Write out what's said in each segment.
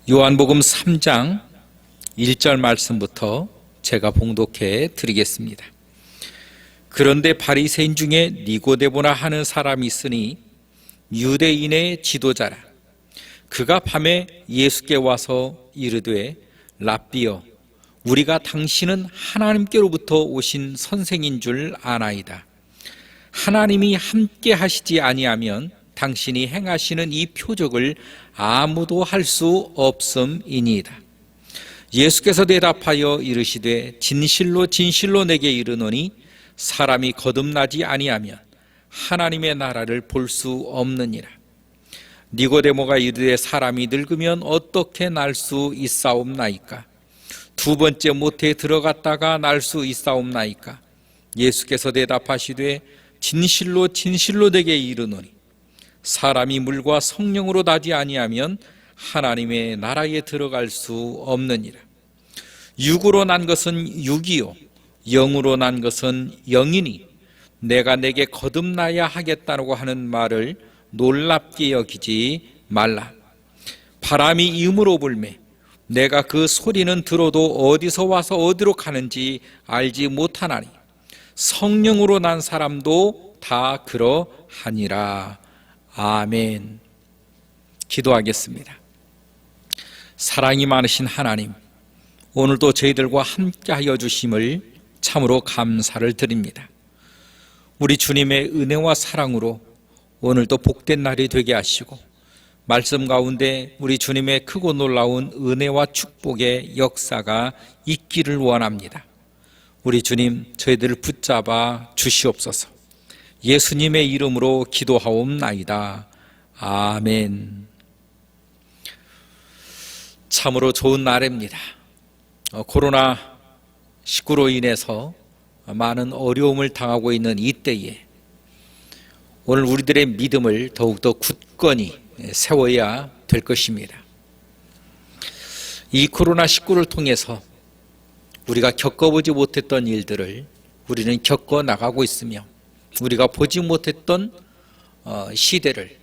요한복음 3장 1절 말씀부터 제가 봉독해 드리겠습니다. 그런데 바리새인 중에 니고데모라 하는 사람이 있으니 유대인의 지도자라. 그가 밤에 예수께 와서 이르되 랍비여, 우리가 당신은 하나님께로부터 오신 선생인 줄 아나이다. 하나님이 함께 하시지 아니하면 당신이 행하시는 이 표적을 아무도 할 수 없음이니이다. 예수께서 대답하여 이르시되 진실로 진실로 내게 이르노니 사람이 거듭나지 아니하면 하나님의 나라를 볼 수 없느니라. 니고데모가 이르되 사람이 늙으면 어떻게 날 수 있사옵나이까? 두 번째 모태에 들어갔다가 날 수 있사옵나이까? 예수께서 대답하시되 진실로 진실로 내게 이르노니 사람이 물과 성령으로 나지 아니하면 하나님의 나라에 들어갈 수 없느니라. 육으로 난 것은 육이요 영으로 난 것은 영이니 내가 내게 거듭나야 하겠다고 하는 말을 놀랍게 여기지 말라. 바람이 이음으로 불매 내가 그 소리는 들어도 어디서 와서 어디로 가는지 알지 못하나니 성령으로 난 사람도 다 그러하니라. 아멘. 기도하겠습니다. 사랑이 많으신 하나님, 오늘도 저희들과 함께하여 주심을 참으로 감사를 드립니다. 우리 주님의 은혜와 사랑으로 오늘도 복된 날이 되게 하시고 말씀 가운데 우리 주님의 크고 놀라운 은혜와 축복의 역사가 있기를 원합니다. 우리 주님, 저희들을 붙잡아 주시옵소서. 예수님의 이름으로 기도하옵나이다. 아멘. 참으로 좋은 날입니다. 코로나19로 인해서 많은 어려움을 당하고 있는 이때에 오늘 우리들의 믿음을 더욱더 굳건히 세워야 될 것입니다. 이 코로나19를 통해서 우리가 겪어보지 못했던 일들을 우리는 겪어나가고 있으며 우리가 보지 못했던 시대를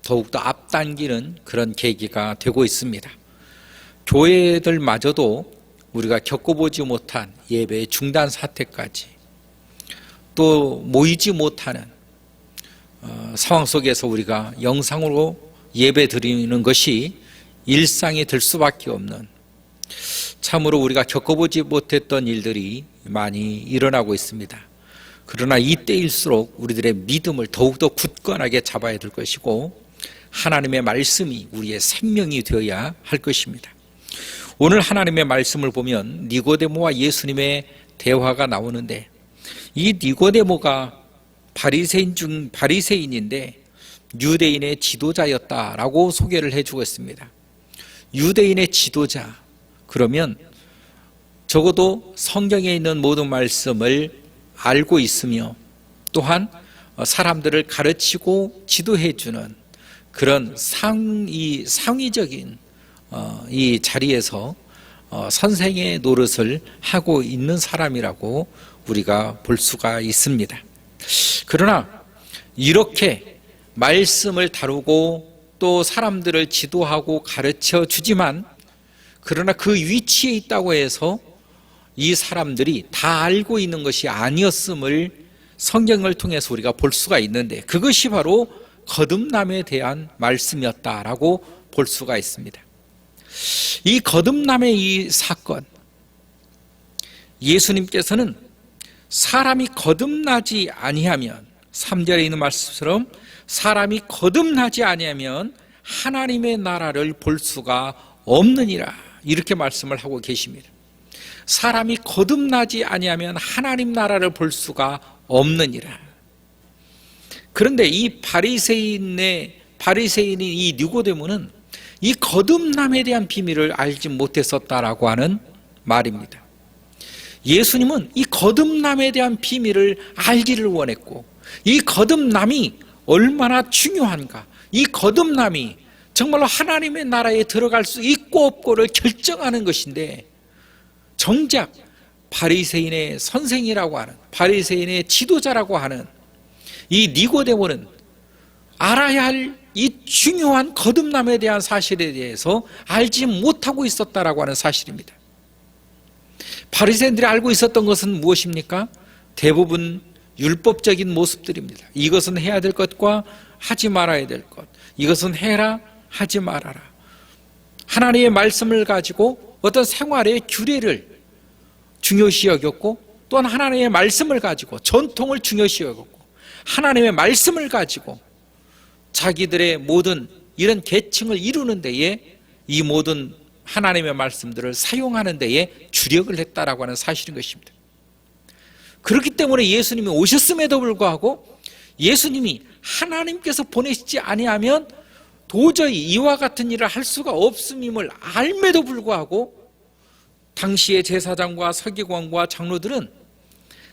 더욱더 앞당기는 그런 계기가 되고 있습니다. 교회들마저도 우리가 겪어보지 못한 예배의 중단 사태까지 또 모이지 못하는 상황 속에서 우리가 영상으로 예배 드리는 것이 일상이 될 수밖에 없는, 참으로 우리가 겪어보지 못했던 일들이 많이 일어나고 있습니다. 그러나 이때일수록 우리들의 믿음을 더욱더 굳건하게 잡아야 될 것이고 하나님의 말씀이 우리의 생명이 되어야 할 것입니다. 오늘 하나님의 말씀을 보면 니고데모와 예수님의 대화가 나오는데, 이 니고데모가 바리새인인데 유대인의 지도자였다라고 소개를 해주고 있습니다. 유대인의 지도자, 그러면 적어도 성경에 있는 모든 말씀을 알고 있으며 또한 사람들을 가르치고 지도해주는 그런 상위적인 이 자리에서 선생의 노릇을 하고 있는 사람이라고 우리가 볼 수가 있습니다. 그러나 이렇게 말씀을 다루고 또 사람들을 지도하고 가르쳐 주지만, 그러나 그 위치에 있다고 해서 이 사람들이 다 알고 있는 것이 아니었음을 성경을 통해서 우리가 볼 수가 있는데, 그것이 바로 거듭남에 대한 말씀이었다라고 볼 수가 있습니다. 이 거듭남의 이 사건, 예수님께서는 사람이 거듭나지 아니하면, 3절에 있는 말씀처럼 사람이 거듭나지 아니하면 하나님의 나라를 볼 수가 없느니라, 이렇게 말씀을 하고 계십니다. 사람이 거듭나지 아니하면 하나님 나라를 볼 수가 없느니라. 그런데 이 바리새인인 이 니고데모는 이 거듭남에 대한 비밀을 알지 못했었다라고 하는 말입니다. 예수님은 이 거듭남에 대한 비밀을 알기를 원했고, 이 거듭남이 얼마나 중요한가, 이 거듭남이 정말로 하나님의 나라에 들어갈 수 있고 없고를 결정하는 것인데, 정작 바리새인의 선생이라고 하는, 바리새인의 지도자라고 하는 이 니고데모는 알아야 할 이 중요한 거듭남에 대한 사실에 대해서 알지 못하고 있었다라고 하는 사실입니다. 바리새인들이 알고 있었던 것은 무엇입니까? 대부분 율법적인 모습들입니다. 이것은 해야 될 것과 하지 말아야 될 것, 이것은 해라 하지 말아라. 하나님의 말씀을 가지고 어떤 생활의 규례를 중요시 여겼고, 또한 하나님의 말씀을 가지고 전통을 중요시 여겼고, 하나님의 말씀을 가지고 자기들의 모든 이런 계층을 이루는 데에 이 모든 하나님의 말씀들을 사용하는 데에 주력을 했다라고 하는 사실인 것입니다. 그렇기 때문에 예수님이 오셨음에도 불구하고 예수님이 하나님께서 보내시지 아니하면 도저히 이와 같은 일을 할 수가 없음임을 알매도 불구하고 당시의 제사장과 서기관과 장로들은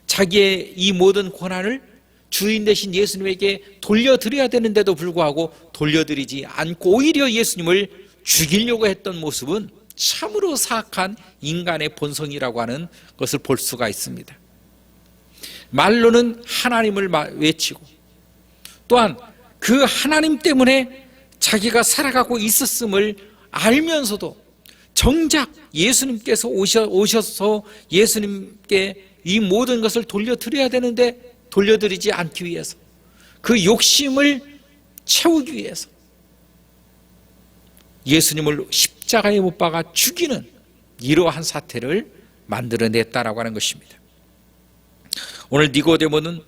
자기의 이 모든 권한을 주인 되신 예수님에게 돌려드려야 되는데도 불구하고 돌려드리지 않고 오히려 예수님을 죽이려고 했던 모습은 참으로 사악한 인간의 본성이라고 하는 것을 볼 수가 있습니다. 말로는 하나님을 외치고 또한 그 하나님 때문에 자기가 살아가고 있었음을 알면서도 정작 예수님께서 오셔서 예수님께 이 모든 것을 돌려드려야 되는데 돌려드리지 않기 위해서, 그 욕심을 채우기 위해서 예수님을 십자가에 못 박아 죽이는 이러한 사태를 만들어냈다라고 하는 것입니다. 오늘 니고데모는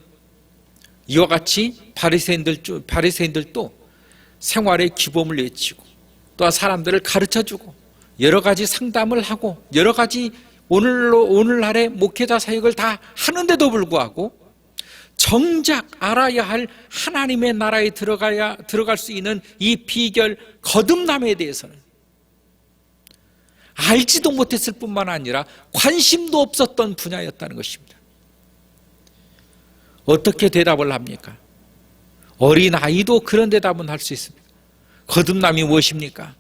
이와 같이 바리새인들도 생활의 규범을 외치고 또 사람들을 가르쳐주고 여러 가지 상담을 하고 여러 가지 오늘날의 목회자 사역을 다 하는데도 불구하고 정작 알아야 할 하나님의 나라에 들어갈 수 있는 이 비결 거듭남에 대해서는 알지도 못했을 뿐만 아니라 관심도 없었던 분야였다는 것입니다. 어떻게 대답을 합니까? 어린아이도 그런 대답은 할 수 있습니다. 거듭남이 무엇입니까?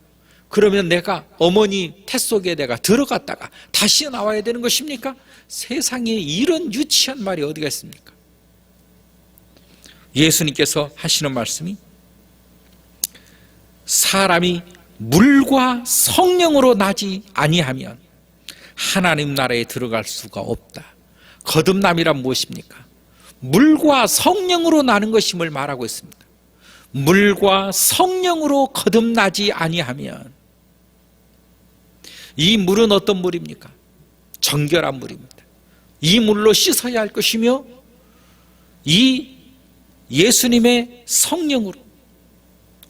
그러면 내가 어머니 태 속에 내가 들어갔다가 다시 나와야 되는 것입니까? 세상에 이런 유치한 말이 어디가 있습니까? 예수님께서 하시는 말씀이 사람이 물과 성령으로 나지 아니하면 하나님 나라에 들어갈 수가 없다. 거듭남이란 무엇입니까? 물과 성령으로 나는 것임을 말하고 있습니다. 물과 성령으로 거듭나지 아니하면, 이 물은 어떤 물입니까? 정결한 물입니다. 이 물로 씻어야 할 것이며 이 예수님의 성령으로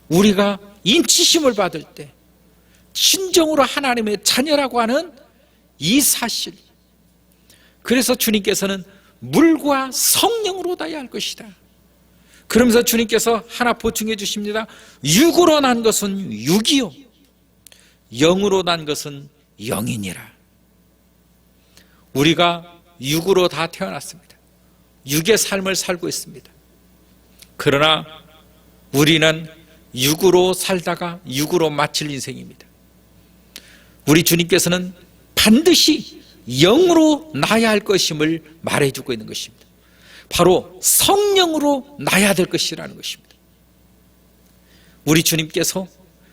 우리가 인치심을 받을 때 진정으로 하나님의 자녀라고 하는 이 사실, 그래서 주님께서는 물과 성령으로 나야 할 것이다. 그러면서 주님께서 하나 보충해 주십니다. 육으로 난 것은 육이요 영으로 난 것은 영이니라. 우리가 육으로 다 태어났습니다. 육의 삶을 살고 있습니다. 그러나 우리는 육으로 살다가 육으로 마칠 인생입니다. 우리 주님께서는 반드시 영으로 나야 할 것임을 말해주고 있는 것입니다. 바로 성령으로 나야 될 것이라는 것입니다. 우리 주님께서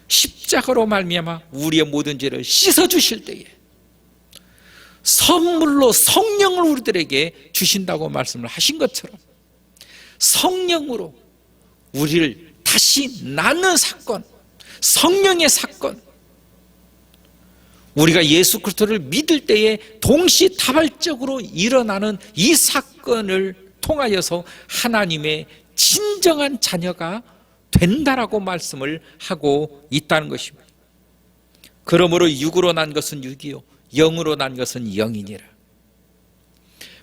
십자가로 말미암아 우리의 모든 죄를 씻어주실 때에 선물로 성령을 우리들에게 주신다고 말씀을 하신 것처럼 성령으로 우리를 다시 낳는 사건, 성령의 사건, 우리가 예수 그리스도를 믿을 때에 동시다발적으로 일어나는 이 사건을 통하여서 하나님의 진정한 자녀가 된다라고 말씀을 하고 있다는 것입니다. 그러므로 육으로 난 것은 육이요 영으로 난 것은 영이니라.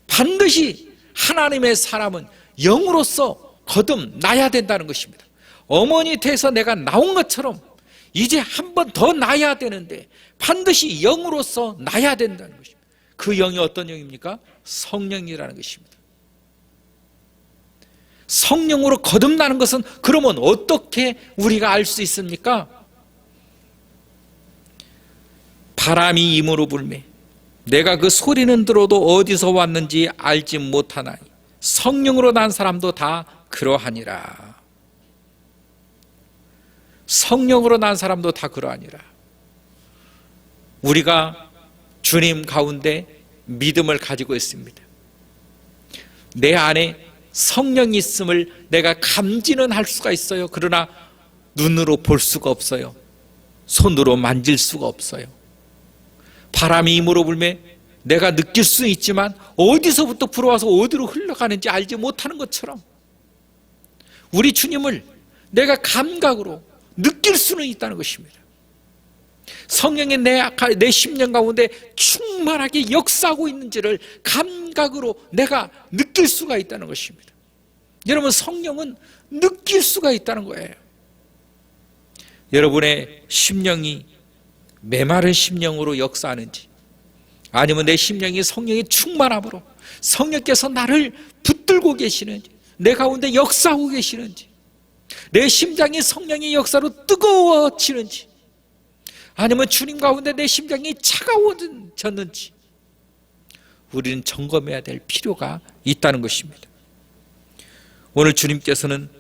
반드시 하나님의 사람은 영으로서 거듭나야 된다는 것입니다. 어머니 태에서 내가 나온 것처럼 이제 한 번 더 나야 되는데 반드시 영으로서 나야 된다는 것입니다. 그 영이 어떤 영입니까? 성령이라는 것입니다. 성령으로 거듭나는 것은 그러면 어떻게 우리가 알 수 있습니까? 바람이 임으로 불매 내가 그 소리는 들어도 어디서 왔는지 알지 못하나니 성령으로 난 사람도 다 그러하니라. 성령으로 난 사람도 다 그러하니라. 우리가 주님 가운데 믿음을 가지고 있습니다. 내 안에 성령이 있음을 내가 감지는 할 수가 있어요. 그러나 눈으로 볼 수가 없어요. 손으로 만질 수가 없어요. 바람이 힘으로 불면 내가 느낄 수 있지만 어디서부터 불어와서 어디로 흘러가는지 알지 못하는 것처럼 우리 주님을 내가 감각으로 느낄 수는 있다는 것입니다. 성령이 내 심령 가운데 충만하게 역사하고 있는지를 감각으로 내가 느낄 수가 있다는 것입니다. 여러분, 성령은 느낄 수가 있다는 거예요. 여러분의 심령이 메마른 심령으로 역사하는지, 아니면 내 심령이 성령의 충만함으로 성령께서 나를 붙들고 계시는지, 내 가운데 역사하고 계시는지, 내 심장이 성령의 역사로 뜨거워지는지, 아니면 주님 가운데 내 심장이 차가워졌는지 우리는 점검해야 될 필요가 있다는 것입니다. 오늘 주님께서는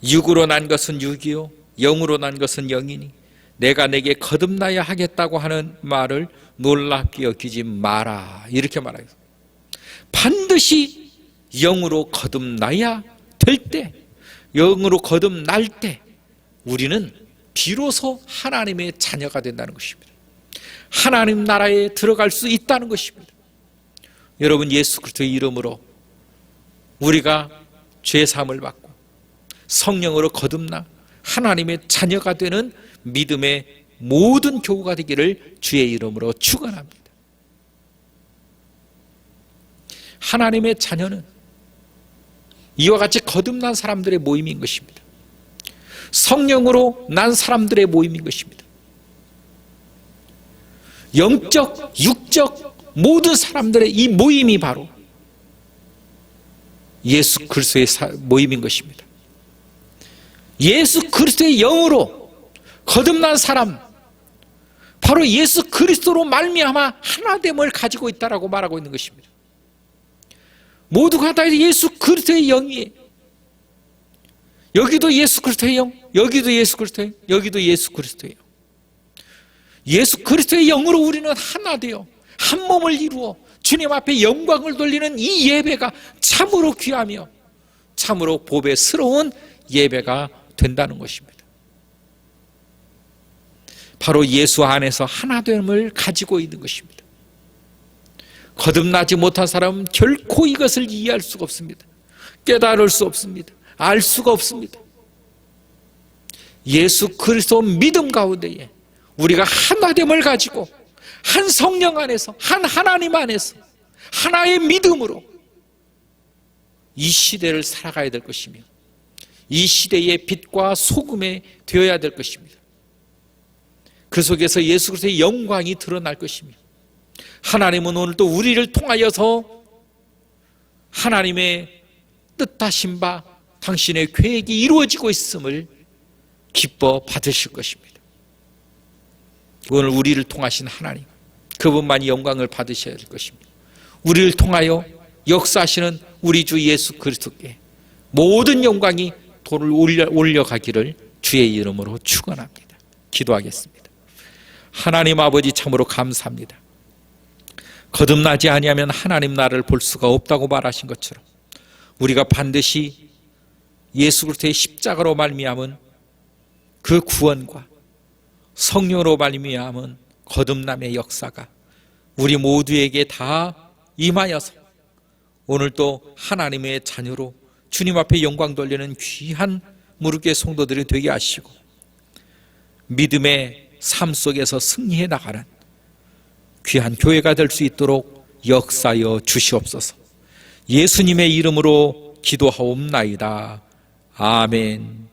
육으로 난 것은 육이요 영으로 난 것은 영이니 내가 내게 거듭나야 하겠다고 하는 말을 놀랍게 여기지 마라, 이렇게 말하겠습니다. 반드시 영으로 거듭나야 될 때, 영으로 거듭날 때 우리는 비로소 하나님의 자녀가 된다는 것입니다. 하나님 나라에 들어갈 수 있다는 것입니다. 여러분, 예수 그리스도의 이름으로 우리가 죄사함을 받고 성령으로 거듭나 하나님의 자녀가 되는 믿음의 모든 교우가 되기를 주의 이름으로 축원합니다. 하나님의 자녀는 이와 같이 거듭난 사람들의 모임인 것입니다. 성령으로 난 사람들의 모임인 것입니다. 영적, 육적 모든 사람들의 이 모임이 바로 예수 그리스도의 모임인 것입니다. 예수 그리스도의 영으로 거듭난 사람, 바로 예수 그리스도로 말미암아 하나됨을 가지고 있다라고 말하고 있는 것입니다. 모두가 다 예수 그리스도의 영이에요. 여기도 예수 그리스도의 영, 여기도 예수 그리스도의 영, 여기도 예수 그리스도의 영. 예수 그리스도의 영으로 우리는 하나 되어 한 몸을 이루어 주님 앞에 영광을 돌리는 이 예배가 참으로 귀하며 참으로 보배스러운 예배가 된다는 것입니다. 바로 예수 안에서 하나됨을 가지고 있는 것입니다. 거듭나지 못한 사람은 결코 이것을 이해할 수가 없습니다. 깨달을 수 없습니다. 알 수가 없습니다. 예수 그리스도 믿음 가운데에 우리가 하나됨을 가지고 한 성령 안에서, 한 하나님 안에서 하나의 믿음으로 이 시대를 살아가야 될 것이며 이 시대의 빛과 소금이 되어야 될 것입니다. 그 속에서 예수 그리스도의 영광이 드러날 것이며 하나님은 오늘도 우리를 통하여서 하나님의 뜻하신 바 당신의 계획이 이루어지고 있음을 기뻐 받으실 것입니다. 오늘 우리를 통하신 하나님, 그분만이 영광을 받으셔야 될 것입니다. 우리를 통하여 역사하시는 우리 주 예수 그리스도께 모든 영광이 돌을 올려가기를 주의 이름으로 축원합니다. 기도하겠습니다. 하나님 아버지, 참으로 감사합니다. 거듭나지 아니하면 하나님 나라를 볼 수가 없다고 말하신 것처럼 우리가 반드시 예수 그리스도의 십자가로 말미암은 그 구원과 성령으로 말미암은 거듭남의 역사가 우리 모두에게 다 임하여서 오늘도 하나님의 자녀로 주님 앞에 영광 돌리는 귀한 무릎의 성도들이 되게 하시고 믿음의 삶 속에서 승리해 나가는 귀한 교회가 될 수 있도록 역사하여 주시옵소서. 예수님의 이름으로 기도하옵나이다. 아멘.